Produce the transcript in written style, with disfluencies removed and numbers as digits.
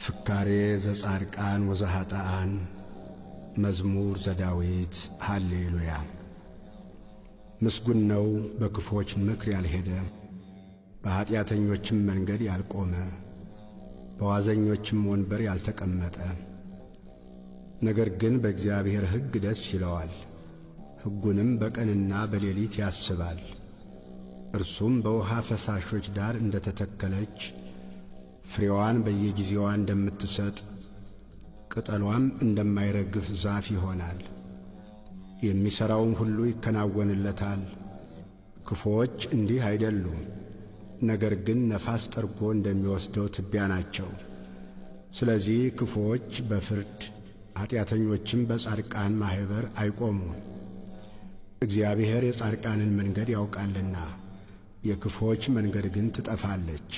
ፍካሬ ዘጻድቃን ወዘኃጥኣን መዝሙር ዘዳዊት ሃሌሉያ። ምስጉን ነው በክፎች ምክር ያልሄደ፣ በኀጢአተኞችም መንገድ ያልቆመ፣ በዋዘኞችም ወንበር ያልተቀመጠ። ነገር ግን በእግዚአብሔር ሕግ ደስ ይለዋል፣ ሕጉንም በቀንና በሌሊት ያስባል። እርሱም በውሃ ፈሳሾች ዳር እንደ ተተከለች፣ ፍሬዋን በየጊዜዋ እንደምትሰጥ፣ ቅጠሏም እንደማይረግፍ ዛፍ ይሆናል። የሚሠራውም ሁሉ ይከናወንለታል። ክፉዎች እንዲህ አይደሉም፣ ነገር ግን ነፋስ ጠርጎ እንደሚወስደው ትቢያ ናቸው። ስለዚህ ክፉዎች በፍርድ ኀጢአተኞችም በጻድቃን ማኅበር አይቆሙም። እግዚአብሔር የጻድቃንን መንገድ ያውቃልና፣ የክፉዎች መንገድ ግን ትጠፋለች።